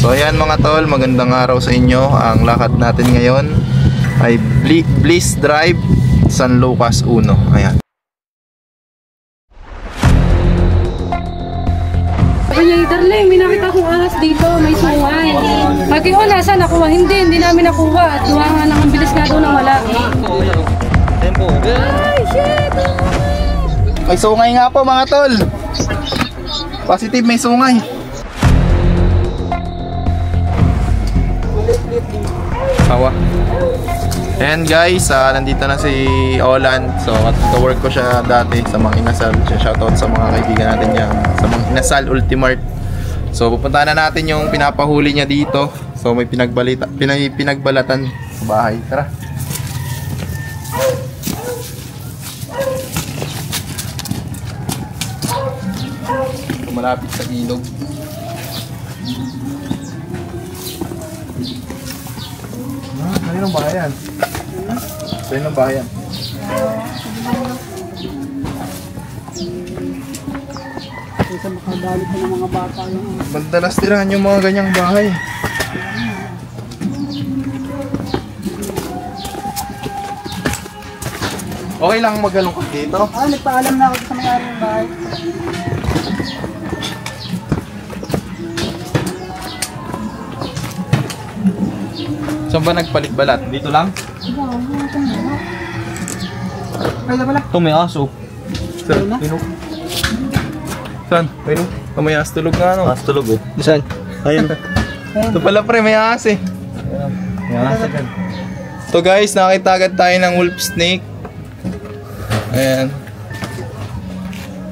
So ayan mga tol, magandang araw sa inyo. Ang lakad natin ngayon ay Bliss Drive, San Lucas 1. Ayan. Sabi niya, darling, may nakita akong ahas dito, may sungay. Sabi ko, nasa nakuha? Hindi namin nakuha. At duha nga nang bilis nga doon ang wala. Ay, shit! May sungay nga po mga tol. Positive, may sungay. Sawa. And guys, nandito na si Olan. So, ka-work ko siya dati sa Mang Inasal. Shoutout sa mga kaibigan natin yan sa Mang Inasal Ultimart. So, pupunta na natin yung pinapahuli niya dito. So, may pinagbalatan sa bahay. Tara. Malapit sa ilog. Ano yung bahayan? Saan yung bahayan? Kasi makabalik ko ng mga bata yung... Madalas tirahan yung mga ganyang bahay. Okay lang magalungkot dito? Nagpaalam na ako sa may-ari ng bahay. Saan ba nagpalit-balat? Dito lang? Ay, na pala. Ito may aso. Saan? Pino? Saan? Pino? Ito may aso tulog nga ano? Aso tulog oh. Saan? Ayun. Ito pala pre, may aso eh. May aso agad. Ito guys, nakita agad tayo ng wolf snake. Ayan.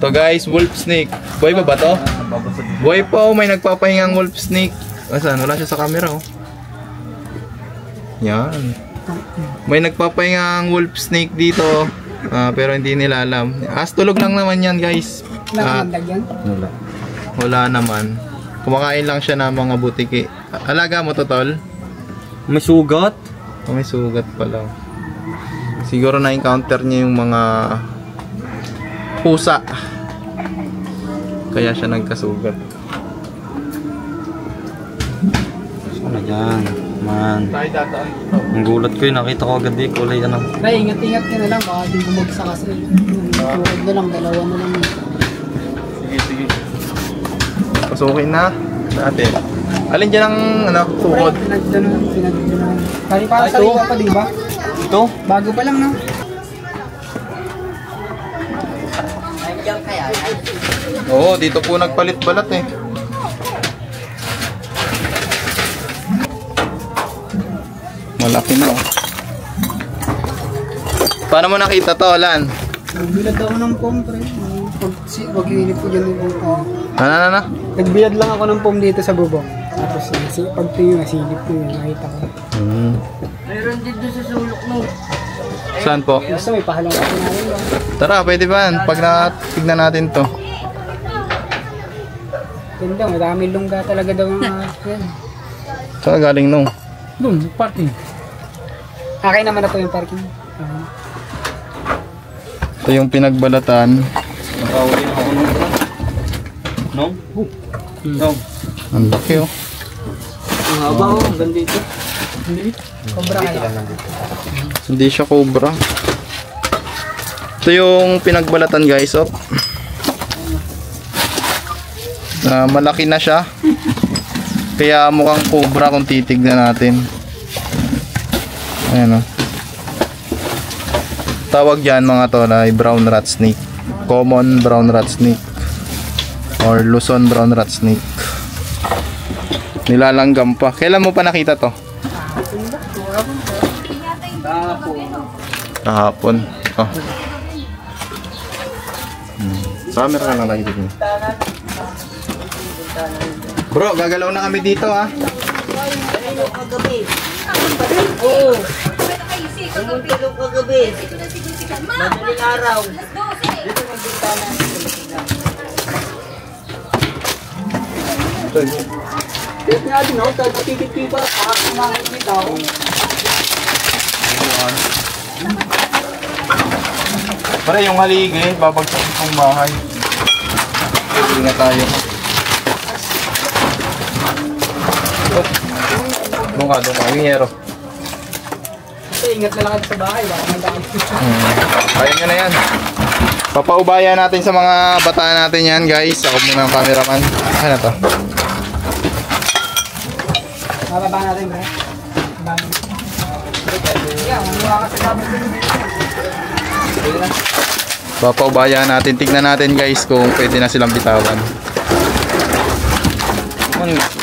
Ito guys, wolf snake. Buhay pa ba to? Buhay pa oh, may nagpapahingang wolf snake. Saan? Wala siya sa camera oh. Yan. May nagpapahingang wolf snake dito. Pero hindi nila alam. Tulog lang naman yan guys. Wala naman. Kumakain lang siya ng mga butiki. Alaga mo to tol? May sugat? May sugat pala. Siguro na-encounter niya yung mga pusa. Kaya siya nagkasugat. Sana dyan. Man. Tayo dataan dito. Ang gulat ko yun, nakita ko agad di kulay ano. Ray, ingat-ingat ka na lang, baka di bumagsa kasi. Tukod na lang, dalawa na lang. Sige. Pasukin na natin. Alin dyan ang ano, tukod? Pinagdanan. Kaya para sa iba pa, di ba? Ito? Bago pa lang na. Oo, dito po nagpalit-balat eh. Malaki na oh. Paano mo nakita to, Lan? Nagbilad ako ng pom, pre. Pag-iinip ko dyan yung pom. Ano? Nagbilad lang ako ng pom dito sa bubong. Tapos pag-tingin, nasilip ko yun, nakita ko. Mayroon dito sa sulok mo. Saan po? Basta may pahalang ako natin lang. Tara, pwede ba? Pag natignan natin to. Ganda, maraming lungga talaga daw mga yan. Saan galing nung? Doon, parking. Akin naman na po yung parking. Ito yung pinagbalatan. Nakahuli na ako nung no? No? Ang laki oh. Ang haba oh, hanggang dito. Cobra ka lang. Hindi siya cobra. Ito yung pinagbalatan guys oh. Malaki na siya. Kaya mukhang cobra kung titignan natin. Ayan o. Tawag dyan mga tol ay brown rat snake. Common brown rat snake. Or Luzon brown rat snake. Nilalanggam pa. Kailan mo pa nakita to? Kahapon. Oh. Sa camera ka lang nakita niyo. Bro, gagalaw na kami dito ha. Oo. Tulog kagabi. Madaling araw. Dito ang bintana. Dito nga din ako, tagpapipit-pipa. Kumakit nito ako. Pare, yung haligi, babagsak itong bahay. Hindi na tayo. Doon ka. Yung yero. Ingat na lang sa bahay. Kaya nyo na yan. Papaubaya natin sa mga bataan natin yan, guys. Ako muna ang cameraman. Ano to? Mababa natin, bro. Papaubaya natin. Tignan natin, guys, kung pwede na silang bitawan.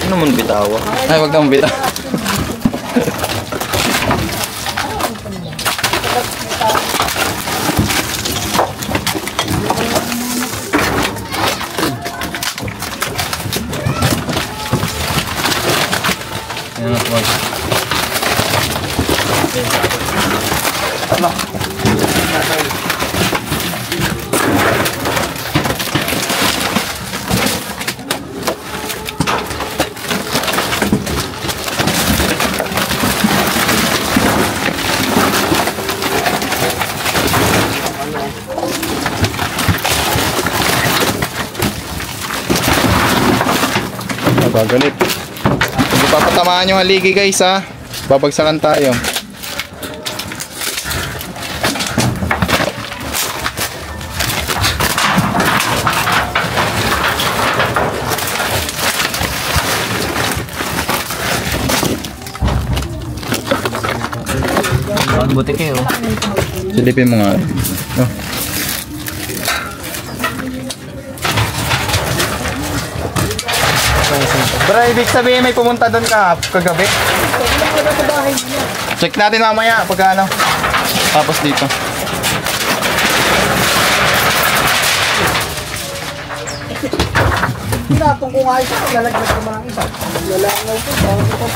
Ano man bitawa? Ay, wag naman bitaw. Yan na po. Nagagalit. Hindi papatamaan yung haligi, guys, ha. Babagsakan tayo. Buti kayo. Silipin mo nga. Oh. Bro, ibig sabihin may pumunta doon ka kagabi. Check natin mamaya pagka ano. Tapos dito. Pinatong ko nga isa, lalagyan ko mga isa. Lalagyan ko ito.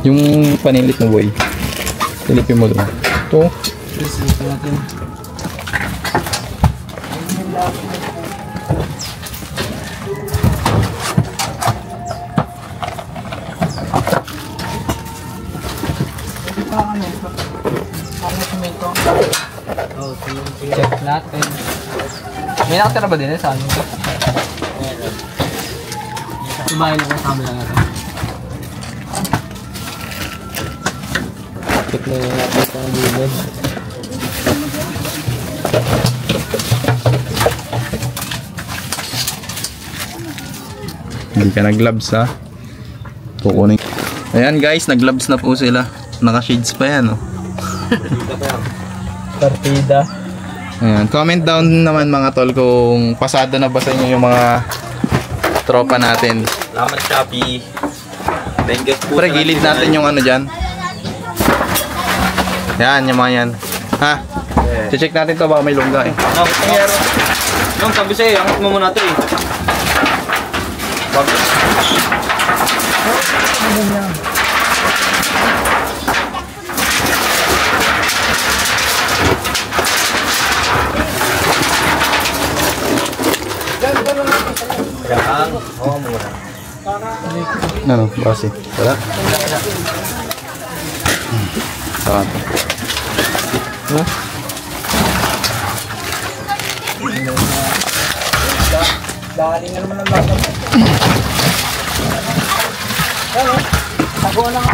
Yung panilit mo, boy. Silipin mo doon. Ito. Silipin natin. Check natin. May nakatira ba din sa ano? Sumahin lang sa camera natin. Check na yung natin sa gilid. Hindi ka nag-gloves, ha. Kukunin. Ayan, guys, nag-gloves na po sila. Naka-shades pa yan, oh. Partida. Ayan, comment down naman mga tol kung pasado na ba sa inyo yung mga tropa natin. Salamat, Shopee. Thank you po. Pre, gilid natin yung ano dyan. Yan, yung mga yan. Ha? Check natin to, baka may lungga eh. Nung sabi sa'yo, angat mo muna ito eh. Yan, hawa mo muna. Ano, basi. Wala? Saka ito. Dali nga naman ang bata mo. Ano? Tago na nga.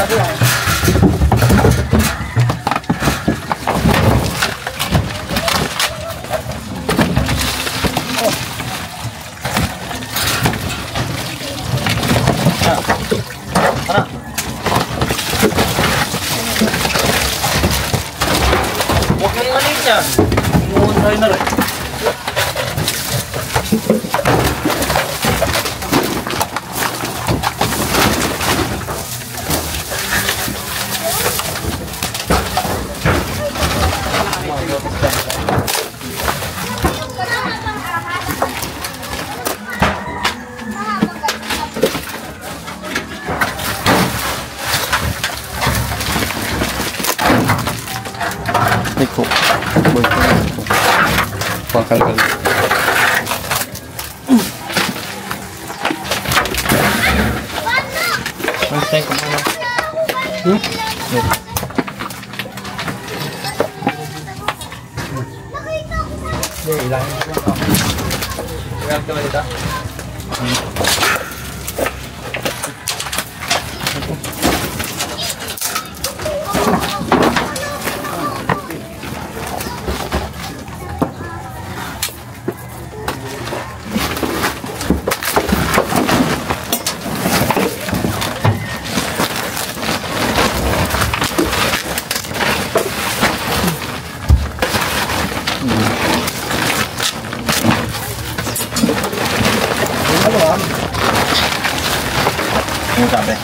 Tago lang. Huwag mong maliit yan. Inuwan tayo na rin. Iko. Pangkalkal. Bantay ko muna. Ano sabi?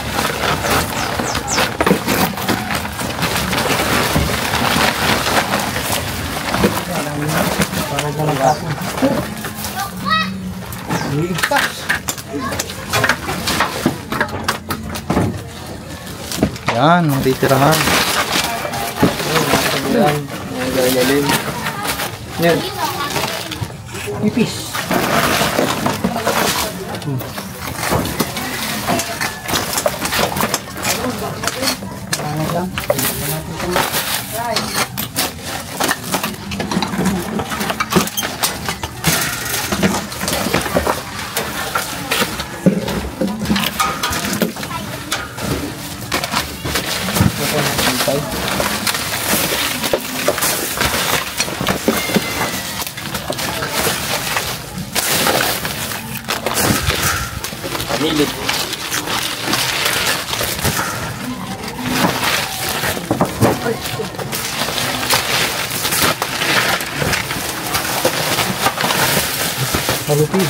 Yan, matitirahan. Yan. Ipis. Nilit. Halupi.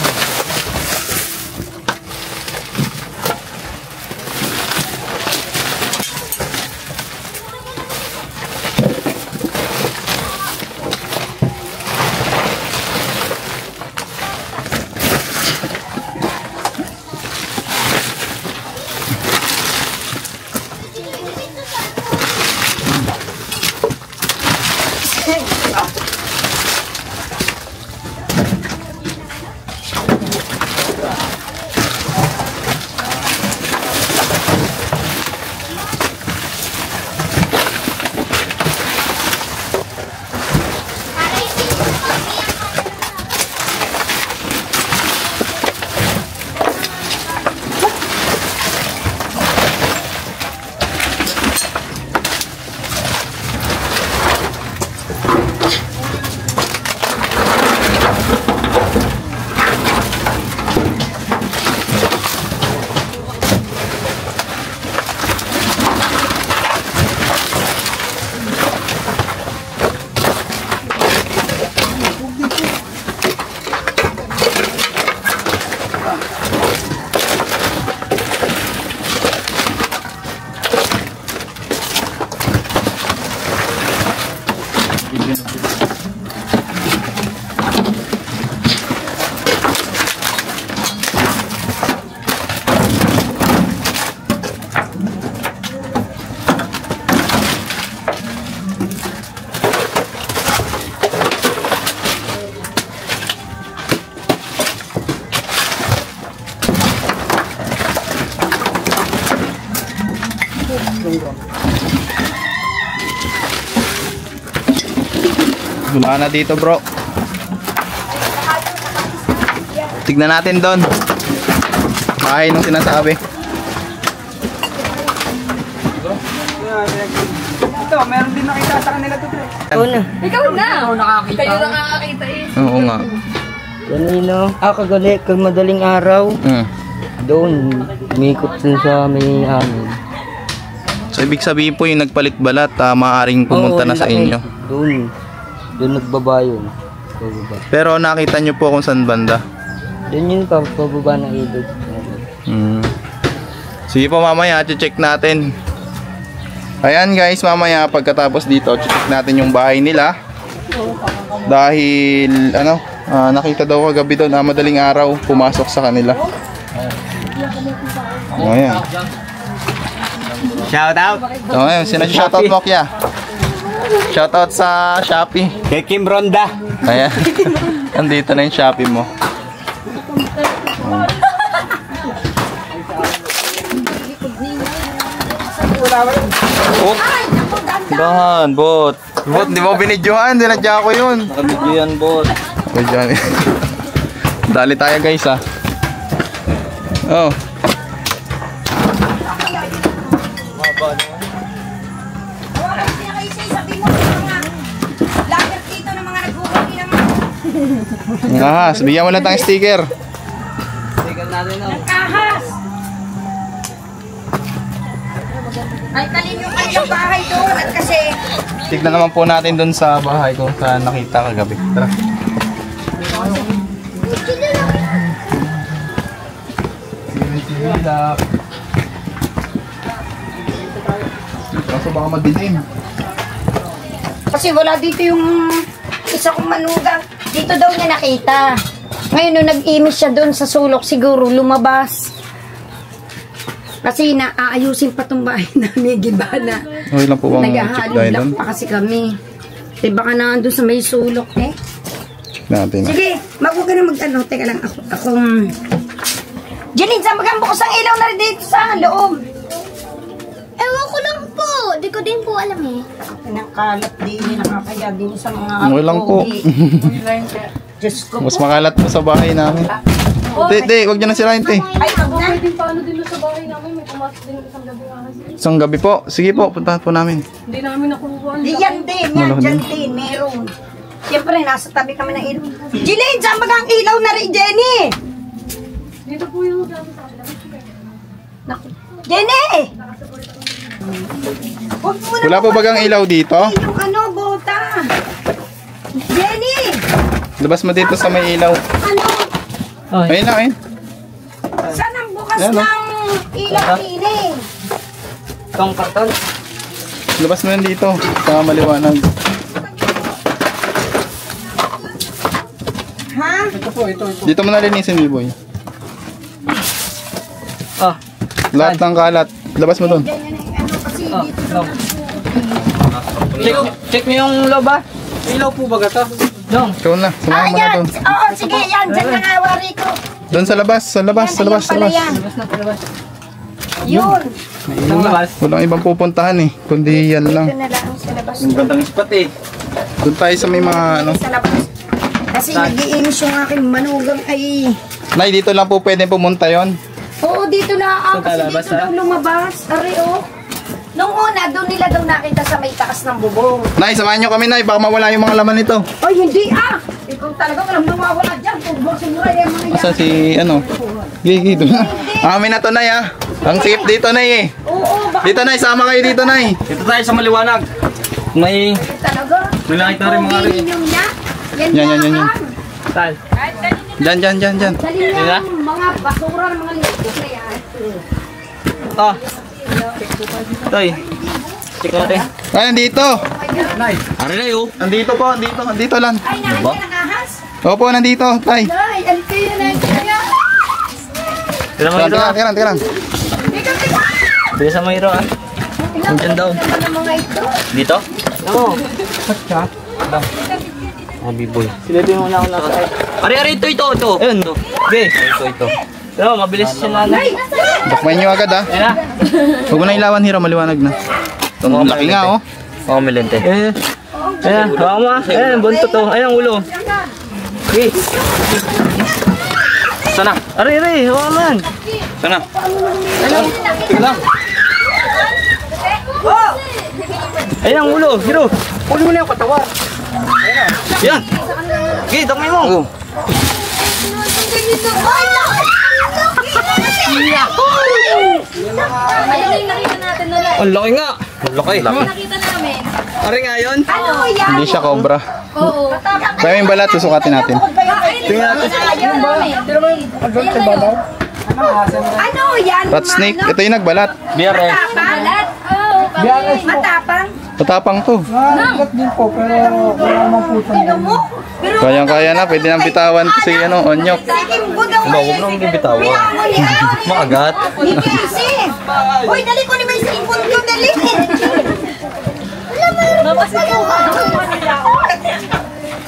Wala na dito, bro. Tignan natin doon. Bahay nung sinasabi. Ito, meron din nakita sa kanila to. Ikaw na! Kayo nakakakita eh. Oo nga. Kanino? Kagalit, kag madaling araw. Doon, umikot dun sa may amin. So ibig sabihin po yung nagpalit balat, maaaring pumunta na sa inyo. Doon nagbaba yun. Pababa. Pero nakita nyo po kung saan banda. Doon yun pa, pababa ng ilog. Sige po, mamaya check natin. Ayan guys, mamaya pagkatapos dito check natin yung bahay nila. Dahil nakita daw kagabi doon, madaling araw pumasok sa kanila. Ayan. Shout out. Ayan, shoutout mo kya. Shoutout sa Shopee. Kay Kim Ronda. Ayan. Nandito na yung Shopee mo. Oh. Dahan, bot. Bot, di mo binidyohan. Dinadya ko yun. Nakabidyo yan, bot. Binidyohan. Dali tayo guys ah. Oh. Ahas, bigyan mo lang tayong sticker. Sticker natin na. Ahas! Ay, talin yung kanilang bahay doon at kasi... Tignan naman po natin dun sa bahay kung saan nakita kagabi. Tara. Kaso baka madilim. Kasi wala dito yung isa kong manugang. Dito daw niya nakita. Ngayon, nung nag-imis siya doon sa sulok, siguro lumabas. Kasi naaayusin pa itong bahay namin, gibana. Okay lang po bang check dahil Nag-ahalong pa kasi kami. Eh, baka naandun sa may sulok eh. natin. Sige, mag-uwi ka na mag-ano. Teka lang, akong... Janine, saan bagang bukas ang ilaw na rin dito sa loob? Ewan ko lang po. Di ko din po alam eh. Pinakalat din, nakakaya din sa mga... Okay lang po. Diyos ko Mas po. makalat po sa bahay namin. Te, wag niyo na sirahin, te. Ay, wag na. Pwede paano din sa bahay namin, may pumasok din isang gabi nga kasi. Isang gabi po. Sige po, puntahan po namin. Hindi namin nakuha. Di yan din, yan, dyan din, meron. Siyempre, nasa tabi kami ng ilaw. Jillian, saan bagang ilaw na rin, Jenny? Dito po yung gamit sa akin. Jenny! Huwag mo na Wala po bagang ilaw dito? yung ano, bota. Jenny! Labas mo dito sa may ilaw. Ano? Ayun na, ayun. Saan ang bukas Yan, no? ng ilaw piling? Itong karton. Labas mo yan dito. Sa maliwanag. Ha? Dito mo na linisin, B-boy. Ah. Lahat ng kalat. Labas mo doon. Ganyan ano kasi Ah, dito no. Check mo yung loob ah. Ilaw po ba ito? Dong. Ikaw na. Samahan mo na yan! doon. Oo, sige, yan. Diyan na nga, wari ko. Doon sa labas. Sa labas. Sa labas. Sa Pala labas. yan. Labas na palabas. Yun. Itong labas. Walang ibang pupuntahan eh. Kundi yan lang. Ito na lang sa labas. Ang gandang spot eh. Doon tayo sa may mga ano. Sa labas. Kasi nag-iinis yung aking manugang ay... Nay, dito lang po pwede pumunta yon. Oo, dito na Sa kasi labas, dito daw lumabas. Ari, oh. Nung una, doon nila daw nakita sa may taas ng bubong. Nay, samahan nyo kami, Nay. Baka mawala yung mga laman nito. Ay, hindi ah! Ikaw talaga walang nawawala dyan. Tugbor siguro yung mga yan. Asan si ano? Gigi, doon na. Amin na to, Nay, ah. Ang safe dito, Nay, eh. Oo, baka Dito, Nay. Sama kayo dito, Nay. Dito tayo sa maliwanag. May... talaga. May nakita rin mga rin. Yung niya. Yan Yan, yan, yan, yan. Tal. Dyan, dyan, dyan, dyan. Dali na mga basura ng mga litos na yan. Ah. Tay. Check natin. Ay, nandito. Ari na yun. Nandito po, nandito. Nandito lang. Ay, nakita ng ahas. Opo, nandito, Tay. Ay, alipin na yung kaya. Tira mo ito ah. Tira. Tira sa mayro ah. Diyan daw. Ano ng mga ito? Dito? Oo. Patsa. Oh, B-boy. Silipin mo na ako nakatay. Ari, ito. Ayun, ito. Okay. Ito. Pero mabilis siya nanay. Bakmain nyo agad, ah. Ayan na. Huwag mo na ilawan, Hiro. Maliwanag na. Ang laki nga, oh. Oo, milente. Ayan. Ayan, hawa mo ah. Ayan, buntot oh. Ayan, ang ulo. Okay. Sana. Ari, hawa mo yan. Sana. Tignan lang. Ayan ang ulo, Hiro. Huli mo na yung katawan. Yan. Okay, damay mo. Ayun yung nakita natin na lang. Ang laki nga. Ang laki. Nakita namin. Ari nga yun. Ano yan? Hindi siya cobra. Oo. Kaya yung balat, susukatin natin. Tingnan natin. Ano yan? Rat snake. Ito yung nagbalat. BRF. Balat? Matapang? Patapang to. Bigat din po, pero wala namang puso Ano mo? Pero Kayang-kaya na. Pwede nang bitawan si ano, onyok. Sikimbo daw Huwag nang bibitawan. Makagat. Kasi. Uy, dali ko ni may cellphone ko, dali.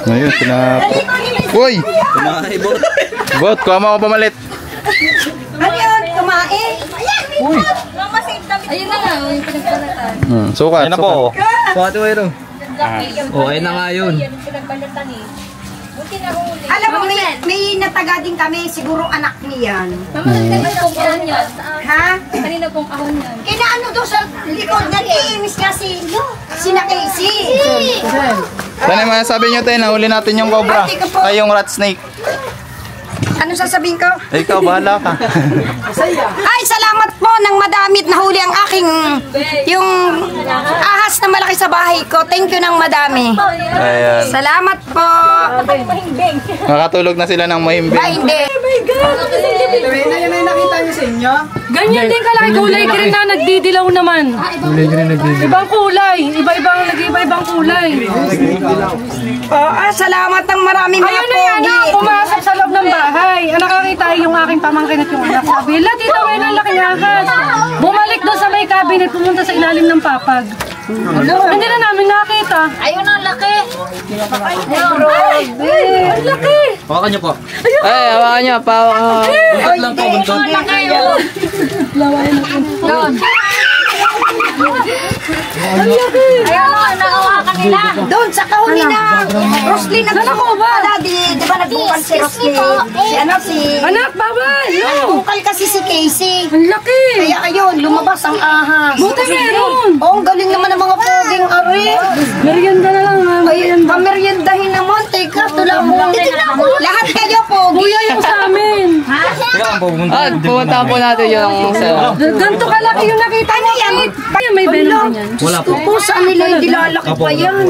Ngayon, Uy! Kumain, bot. Bot, kuha mo ako pamalit. Ano yun? Kumain? Uy! Ayun na nga, yung pinagpalatan. Sukat. Ayun na po. Sukat mo yun. Okay na nga yun. Alam mo, may nataga din kami, siguro anak niyan. Kanina pong kahon yan. Ha? Kanina pong kahon yan. Kinaano doon sa likod, nag-iimis nga si na Casey. Saan yung masasabi nyo tayo, nahuli natin yung cobra. Ay, yung rat snake. Ano sasabihin ko? Ay, ikaw, bahala ka. Ay, salamat po nang madamit nahuli ang aking, yung ahas na malaki sa bahay ko. Thank you nang madami. Ayan. Salamat po. Nakatulog na sila ng mahimbing. Ay, hindi. Yan ay nakita niyo sa inyo? Ganyan din kalaki kulay green na nagdidilaw naman. Kulay green nagdidilaw. Ibang kulay. Iba-ibang kulay. Salamat ng maraming mga Ayun na yan, pogi. pumasok sa loob ng bahay. Nakakita yung aking pamangkin at yung anak. Sabi, Tita, ngayon ang laking ahas. Bumalik doon sa may cabinet, pumunta sa ilalim ng papag. Hindi na namin nakita. Ayun ang laki. Ang laki. Hawakan niyo po. Ay, hawakan niyo. Buntot lang po, buntot. Ayun, nakawakan nila. Doon sa kahon na Roslyn nagpapala. Di ba nagbukal si Roslyn? Si Anak, bawal. Nagbukal kasi si Casey. Ang laki. Kaya ayun, lumabas ang ahas. Buti meron. Oh, ang galing naman ng mga poging ari. Merienda na lang ha. Ay, pameriendahin naman. Teka, tula mo. Lahat kayo pogi. Kuya yung sa amin. Teka lang po, buntot. Ah, pumunta po natin yung sa... Ganto kalaki yung nakita niya yan. May venom din yan. Wala po. Kung saan nila dilalaki pa yan.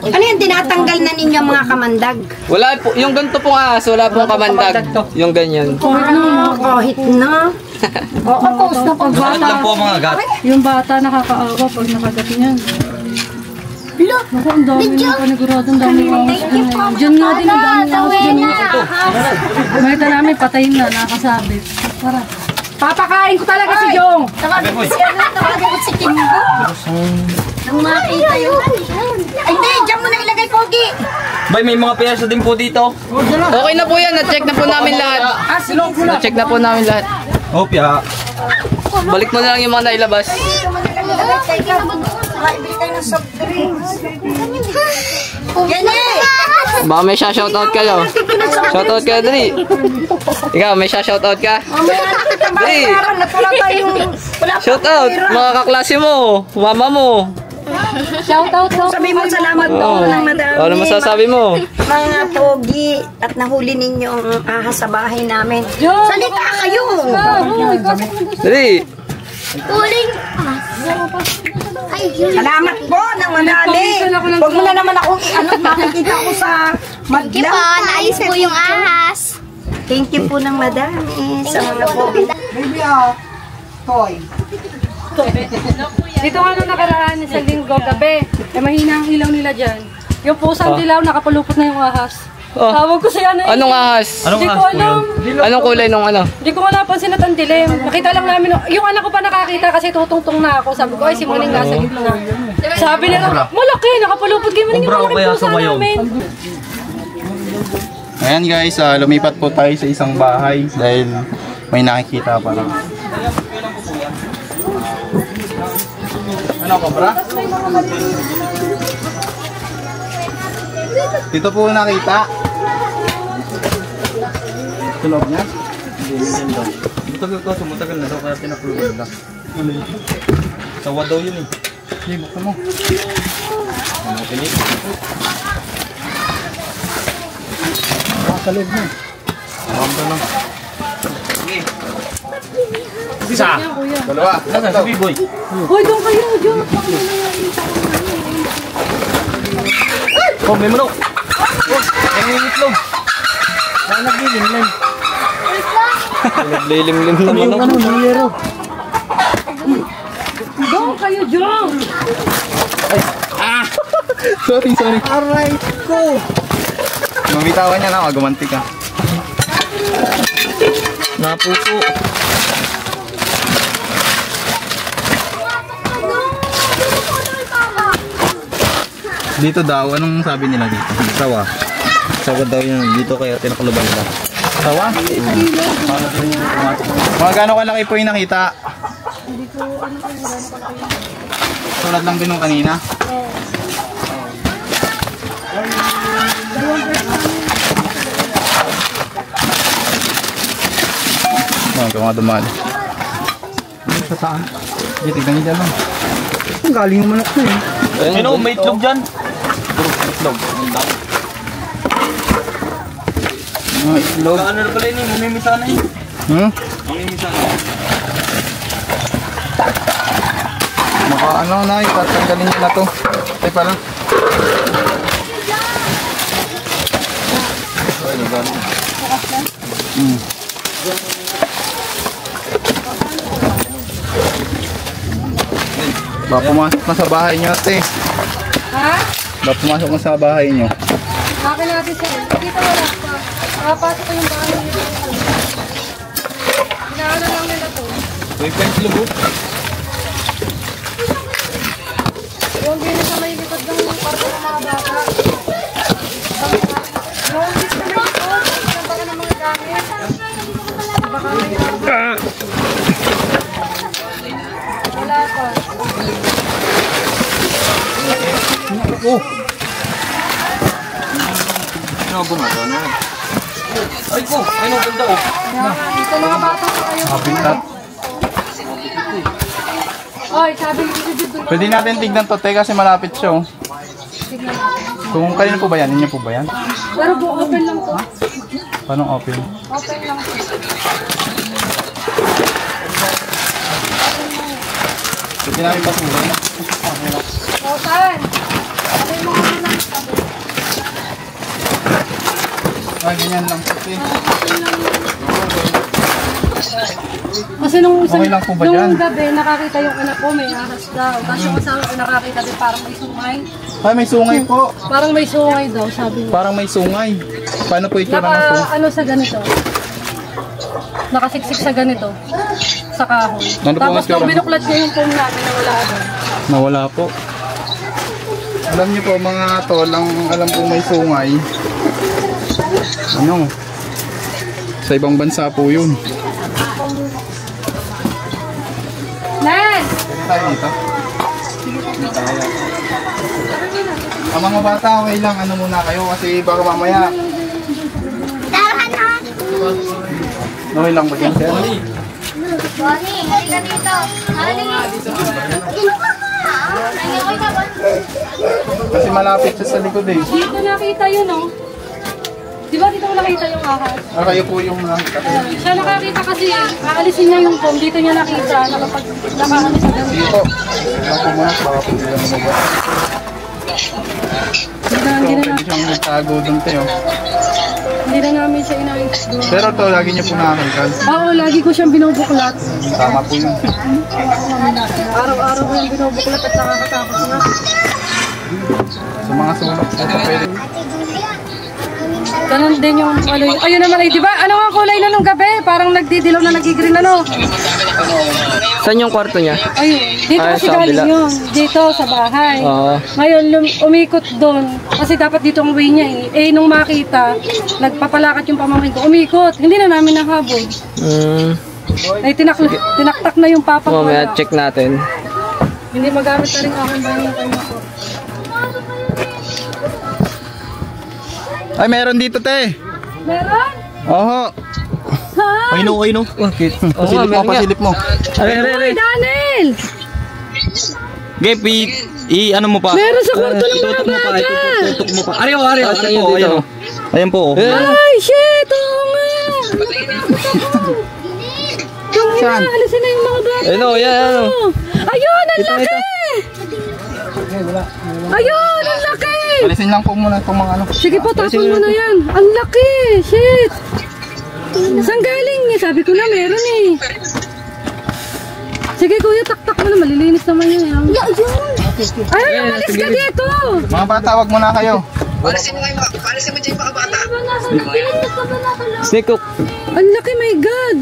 Ano yan, tinatanggal na ninyo mga kamandag? Wala po, yung ganito pong ahas, wala pong kamandag. Yung ganyan. Kahit na. Oo, post na pag Buntot lang po mga gat. Yung bata nakakaawa pag nakagat niyan. Ako, ang dami ng panigurado, ang dami ng ahas. Diyan nga din, ang dami ng ahas. Makita namin, patayin na, nakasabit. Tara. Papakain ko talaga si Jong. Tawagin ko si Kimbo. Nang makita yun. Hindi, dyan mo na ilagay, Pogi. Bay, may mga piyesa din po dito. Okay na po yan, na-check na po namin lahat. Na-check na po namin lahat. Opya. Balik mo na lang yung mga nailabas. Ibili kayo ng soft drinks. Ganyan. Baka may shoutout kayo. Shoutout ka, Dri. Ikaw, may shoutout ka? Dri. Shoutout, mga kaklase mo, mama mo. Shoutout po. Sabi mo salamat po ng madami. Ano masasabi mo? Mga pogi at nahuli ninyo ang ahas sa bahay namin. Salita kayo. Dri. Uling. Ay, yun. Salamat po ng madami. Huwag mo na naman akong makikita ko sa Sige po, madlang. naalis po yung ahas. Thank you po ng madami sa mga pogi. Baby, toy. Dito nga nung nakaraan sa linggo gabi, mahina ang ilaw nila dyan. Yung pusang dilaw, nakapalupot na yung ahas. Oh. Tawag ko siya na Anong ahas? Hindi ko alam. Anong kulay nung ano? Hindi ko nga napansin at ang dilim. Nakita lang namin, yung anak ko pa nakakita kasi tutungtong na ako. Sabi ko, ay si Muning nasa gitna. Sabi nila, malaki, nakapalupot kayo. Muning yung malaki pusa namin. Ayan guys, lumipat po tayo sa isang bahay dahil may nakikita pa lang. Ano ka, bra? Dito po nakita. Sa loob niya? Matagal na daw kaya pinapulog na. Sawa daw yun eh. Sige, buksan mo. Ano pinit? Sa loob niya. Ramda lang. Isa. Dalawa. Nasaan si B-boy? Hoy, doon kayo, Diyo. Oh, may manok! Oh, may itlog! Saan naglilimlim? Naglilimlim naman ako. Doon kayo, Diyo. Sorry. Aray ko. Mamitawan niya na, gumanti ka. Napuso. Dito daw, anong sabi nila dito? Sawa. Sawa daw yun dito kaya tinakuluban nila. Sawa? Mga gano'ng kalaki po yung nakita? Tulad lang din nung kanina? Mga dumaan. Sa saan? Hindi, tignan niyo dyan lang. Ang galing naman ako eh. Ayun, may itlog dyan. Itlog. Mga itlog. Ano na pala yun, mamimisa na yun. Mamimisa na. Maka ano na, itatanggalin nyo na to. Ay pala. Ba pumasok na sa bahay nyo ate. Ha? Ba pumasok na sa bahay nyo. Akin natin siya. Dito wala pa. Nakapasok ko yung bahay nito. Hinahala lang nila to. May pencil mo? Yung gini sa may likod ng kwarto ng mga bata. Yung list na ito. Saan baka ng mga gamit. Baka wala pa. Oh! Ano ba nga ito? Ay po, ay no, ganda oh. Ito mga bata pa kayo. Habitat. Oy, sabi ni Juju. Pwede natin tignan to te kasi malapit siya oh. Kung kanino po ba yan? Inyo po ba yan? Pero open lang to. Paano open? Open lang to. Pwede namin pasukin. Open! Sabi mo nga lang. Ay, ganyan lang. Kasi nung Okay lang po ba dyan? nung gabi, nakakita yung anak ko, may ahas daw. Tapos yung asawa ko nakakita din parang may sungay. Ay, may sungay po. Parang may sungay daw, sabi niya. Parang may sungay. Paano po itsura ng sungay? Ano sa ganito? Nakasiksik sa ganito. Sa kahoy. Ano po Tapos ang itsura? nung binuklat niya yung phone namin, nawala doon. Nawala po. Alam niyo po mga tol, ang alam po may sungay. Ano? Sa ibang bansa po yun. Nen! Pwede tayo dito? Dito tayo. Mga bata, okay lang. Ano muna kayo kasi baka mamaya. Okay lang ba dyan siya? Bonnie, halika dito. Halika dito. Kasi malapit siya sa likod eh. Dito nakita yun, oh. Di ba dito ko nakita yung ahas? Kayo po yung nakita. Siya nakakita kasi, aalisin niya yung phone. Dito niya nakita, nakaalis sa ganito. Dito. Lang po muna, baka po sila lumabas. Hindi na Pwede siyang nagtago dun tayo. Hindi na namin siya inayos doon. Pero to, lagi niyo po nakakita. Oo, lagi ko siyang binubuklat. Tama po yun. Araw-araw ko yung binubuklat at nakakatakot na. Sa mga sulok, ito pwede. Ganon din yung ano yung... Ayun naman ay, di ba? Ano nga kulay na nung gabi? Parang nagdidilaw na nagigreen ano. Saan yung kwarto niya? Ayun, dito Ay, kasi sa galing kabila. yun. Dito sa bahay. Oo. Ngayon, umikot doon. Kasi dapat dito ang way niya eh. Eh, nung makita, nagpapalakat yung pamangkin ko. Umikot. Hindi na namin nahabol. Ay, tinaktak na yung papa ko. Mamaya check natin. Hindi magamit na rin aking bahay yung kanya ko. Ay, meron dito, te. Meron? Oho. Ha? Ay, no. Bakit? Pasilip mo, pasilip mo. Ay, Daniel! Gep, ano mo pa? Meron sa kwarto ng mga bata! Tutok mo pa. Ariyo. dito. Ayan po. Ay, shit! Oo nga! Yung Saan? inaalisin na yung mga bata. Ayun, yan. Ayun, ang laki! Ayun, ang laki! Alisin lang po muna itong mga ano. Sige po, tapon mo na yan. Ang laki! Shit! Saan galing? Sabi ko na meron eh. Sige kuya, taktak mo na. Malilinis naman yun. Ay, umalis ka dito! Mga bata, wag muna kayo. Palisin mo dyan yung mga bata. Snake hook. Ang laki, my God!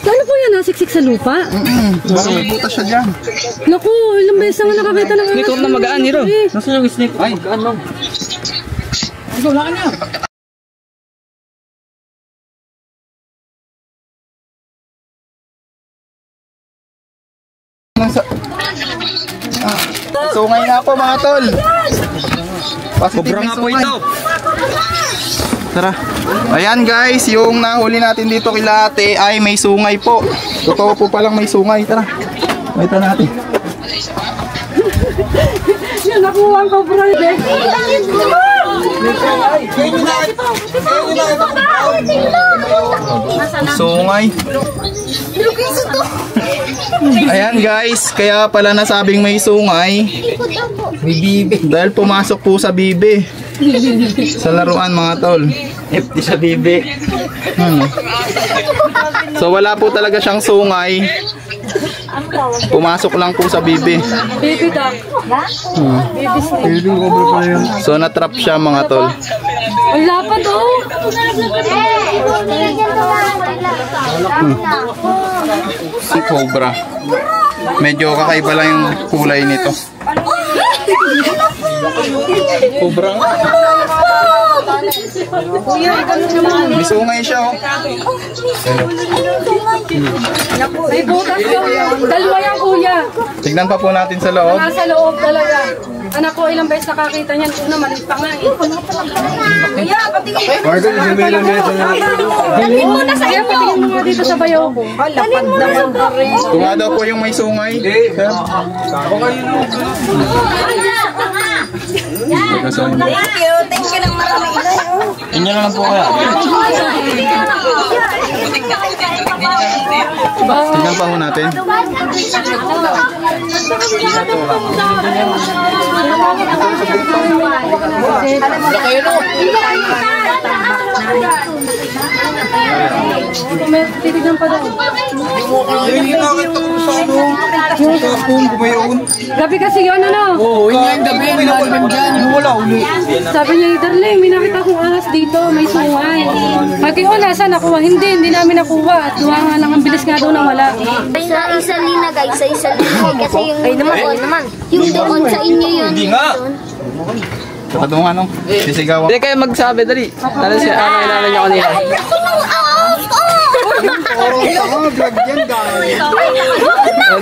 Ano po yan? Nasiksik sa lupa? Baka may butas siya dyan. Naku, ilang beses nga nakakita ng Snake na magaan, Hiro. Nasaan yung snake? Ay, magaan lang. Ikaw lang niya. Sungay nga po mga tol. Sobrang nga po ito. Tara. Ayan guys, yung nahuli natin dito kila ate ay may sungay po. Totoo po palang may sungay. Tara. Kita natin. Yan, nakuha ang cobra. Sungay. Ayan guys, kaya pala nasabing may sungay. May bibe. Dahil pumasok po sa bibe. Sa laruan mga tol. Empty sa bibi. So wala po talaga siyang sungay. Pumasok lang po sa bibe. Baby duck. Baby snake. So natrap siya mga tol. Ang lapad oh. Si cobra. Medyo kakaiba lang yung kulay nito. Cobra nga. May sungay siya oh. May butas yung dalawa yung kuya. Tignan pa po natin sa loob. Nasa loob talaga. Anak ko ilang beses nakakita niyan. Una maliit pa nga eh. Kuya, patingin. Dalhin mo na sa iyo. Patingin mo nga dito sa bayaw ko. Dalhin mo na sa bayaw. Ito nga daw po yung may sungay. Thank you ng marami. Inyo na lang po kaya. Tignan pa po natin. Titignan pa daw. Gabi kasi yun ano? Oo, yun nga yung gabi. May naman dyan. Wala uli. Sabi niya, Darling, may nakita kong ahas dito, may sungay. Pag yung nasa nakuha, hindi namin nakuha. At duha nga lang, ang bilis nga doon na wala. Isa lina guys, isa lina kasi yung naman. Yung doon sa inyo yun. Hindi nga. Katungan no? Sisigawan. Hindi kayo magsabi, dali. Ano siya, ano inano niyo kanina?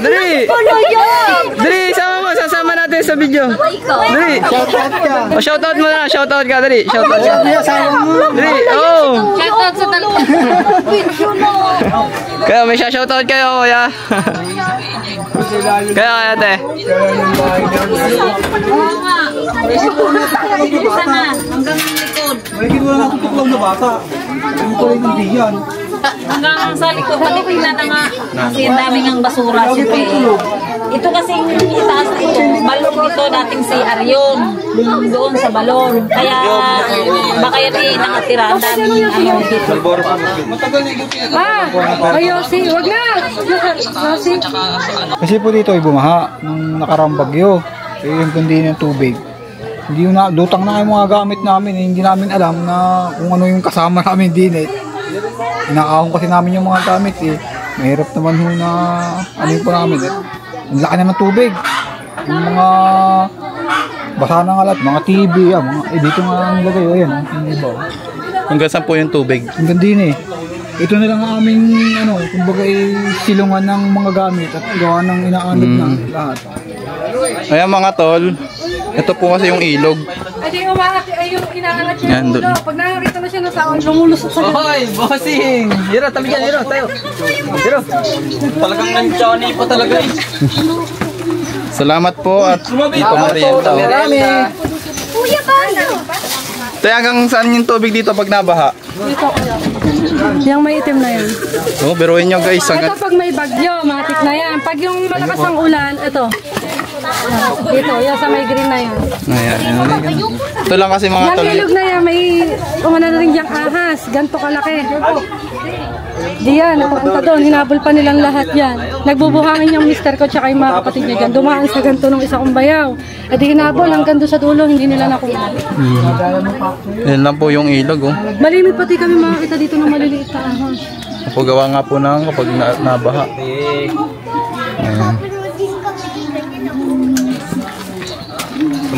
Dali! Dali, sasama natin sa video. Dali! O, shoutout mo na, shoutout ka, dali. Shoutout ka. Dali, oh! Shoutout sa dalawa. Kaya may shoutout kayo, kuya. Kaya, ate. Hanggang likod. May ginawa na tutuklaw na bata. Yung kulay ng diyan. Hanggang sa likod, palikila na nga. Kasi ang daming ang basura. Siyempre. Ito kasi itaas ito. Balon ito dating si Aryon. Doon sa balon. Kaya baka yan ay nakatira. Ang daming dito. Yosi, wag na! Yosi. Kasi po dito ay bumaha nung nakaraang bagyo. Yung kundi ng tubig. Hindi na, lutang na yung mga gamit namin. Hindi namin alam na kung ano yung kasama namin din eh. Inaahon kasi namin yung mga gamit eh. Mahirap naman ho na ano yung po namin eh. Ang laki naman tubig. Yung mga basa na nga lahat, mga TV, mga, dito nga nilagay. Ayan, ang iba. Hanggang saan po yung tubig? Hanggang din eh. Ito na lang ang aming ano, kumbaga silungan ng mga gamit at gawa ng inaanod na lahat. Ayan mga tol, ito po kasi yung ilog. Ay, yung inaangat niya Yan, yung doon. ulo. Pag nakakita na siya ng saon, lumulusot sa ganun. Hoy, bossing! Hiro, tabi dyan, Hiro, tayo. Hiro. Talagang nandiyan po talaga eh. Salamat po at pamarienta. Marami. Kuya Bayo! Tayo hanggang saan yung tubig dito pag nabaha? Dito kuya. Yung may itim na yan. Oh, biruin nyo guys. Ito pag may bagyo, matik na yan. Pag yung malakas ang ulan, ito. Dito, yung sa may green na yan. Ayan, ito lang kasi mga Yung tol. ilog na yan, may umana na rin diyang ahas. Ganto kalaki. Diyan, napunta doon. Hinabol pa nilang lahat yan. Nagbubuhangin yung mister ko tsaka yung mga kapatid niya dyan. Dumaan sa ganto ng isa kong bayaw. E di hinabol hanggang doon sa dulo, hindi nila nakuha. Yan lang po yung ilog oh. Malimit pati kami makakita dito ng maliliit na ahas. Napagawa nga po ng kapag nabaha. Ayan.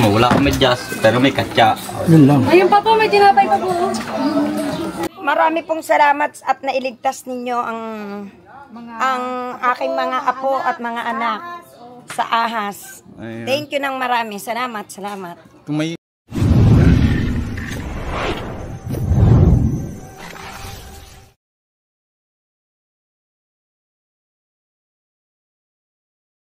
Wala kami jazz, pero may katsa. Yun lang. Ayun pa po, may tinapay pa po. Marami pong salamat at nailigtas ninyo ang aking mga apo at mga anak sa ahas. Ayan. Thank you ng marami. Salamat. Kung may